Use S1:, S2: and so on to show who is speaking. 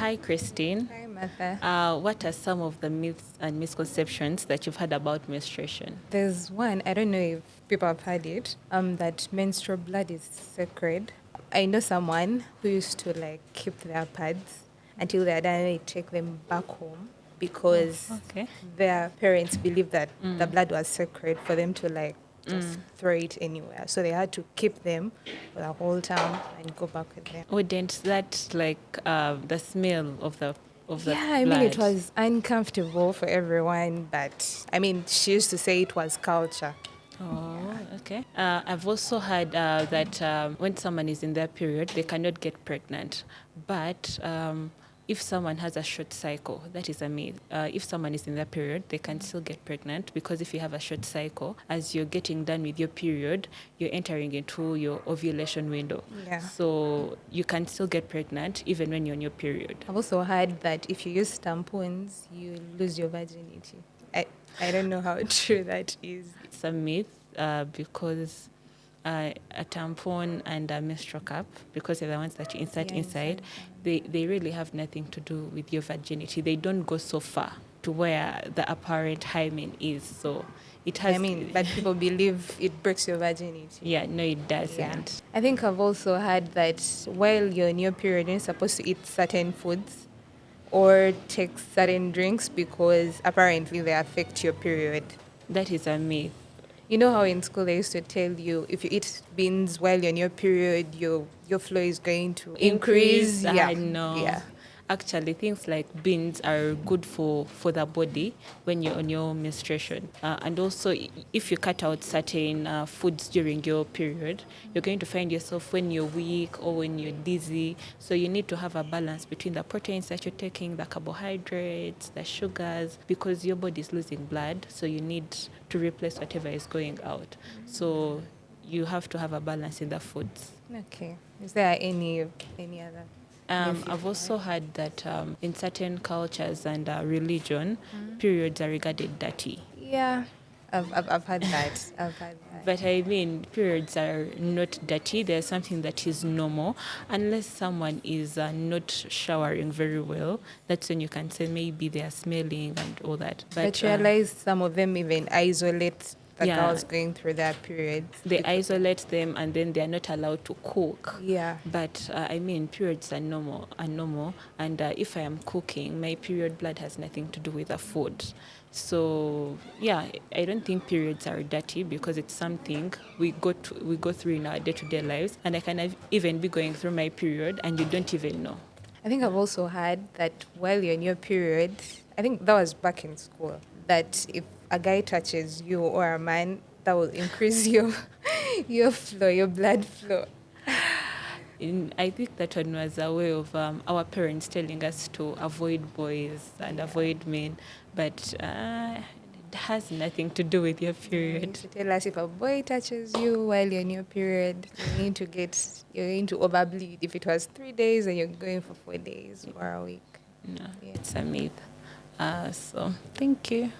S1: Hi, Christine.
S2: Hi, Martha.
S1: What are some of the myths and misconceptions that you've heard about menstruation?
S2: There's one, I don't know if people have heard it, that menstrual blood is sacred. I know someone who used to like keep their pads until they're done and they take them back home
S1: Oh,
S2: because
S1: okay.
S2: their parents believed that the blood was sacred for them to like just throw it anywhere. So they had to keep them for the whole time and go back with them.
S1: Wouldn't that like the smell of the
S2: Yeah, I mean, it
S1: blood?
S2: was uncomfortable for everyone, but I mean, she used to say it was culture.
S1: Oh, okay. I've also heard that when someone is in their period, they cannot get pregnant. But if someone has a short cycle, that is a myth. If someone is in their period, they can still get pregnant because if you have a short cycle, as you're getting done with your period, you're entering into your ovulation window.
S2: Yeah.
S1: So you can still get pregnant even when you're on your period.
S2: I've also heard that if you use tampons, you lose your virginity. I don't know how true that is.
S1: It's a myth because a tampon and a menstrual cup, because they're the ones that you insert
S2: Yeah,
S1: inside,
S2: inside.
S1: they really have nothing to do with your virginity. They don't go so far to where the apparent hymen is. So it has.
S2: I mean, but people believe it breaks your virginity.
S1: Yeah, no, it
S2: Yeah.
S1: doesn't.
S2: I think I've also heard that while you're in your period, you're supposed to eat certain foods or take certain drinks because apparently they affect your period.
S1: That is a myth.
S2: You know how in school they used to tell you if you eat beans while you're in your period, your flow is going to increase. Yeah.
S1: No.
S2: Yeah.
S1: Actually, things like beans are good for the body when you're on your menstruation. And also, if you cut out certain foods during your period, you're going to find yourself when you're weak or when you're dizzy. So you need to have a balance between the proteins that you're taking, the carbohydrates, the sugars, because your body is losing blood. So you need to replace whatever is going out. So you have to have a balance in the foods.
S2: Okay. Is there any other? Myth
S1: I've
S2: you've
S1: also heard that in certain cultures and religion, periods are regarded dirty.
S2: Yeah. I've had that. I've had that.
S1: But I mean, periods are not dirty. There's something that is normal. Unless someone is not showering very well, that's when you can say maybe they are smelling and all that.
S2: But realize some of them even isolate the
S1: yeah.
S2: girls going through their periods.
S1: They isolate them and then they are not allowed to cook.
S2: Yeah.
S1: But I mean, periods are normal. And if I am cooking, my period blood has nothing to do with the food. So yeah, I don't think periods are dirty because it's something we go through in our day-to-day lives. And I can even be going through my period and you don't even know.
S2: I think I've also heard that while you're in your period, I think that was back in school, that if a guy touches you or a man, that will increase your flow, your blood flow.
S1: I think that one was a way of our parents telling us to avoid boys and avoid men, but it has nothing to do with your
S2: They
S1: period.
S2: used to tell us if a boy touches you while you're in your period, you're going to overbleed. If it was 3 days and you're going for 4 days or a week.
S1: No,
S2: Yeah.
S1: it's a myth. So thank you.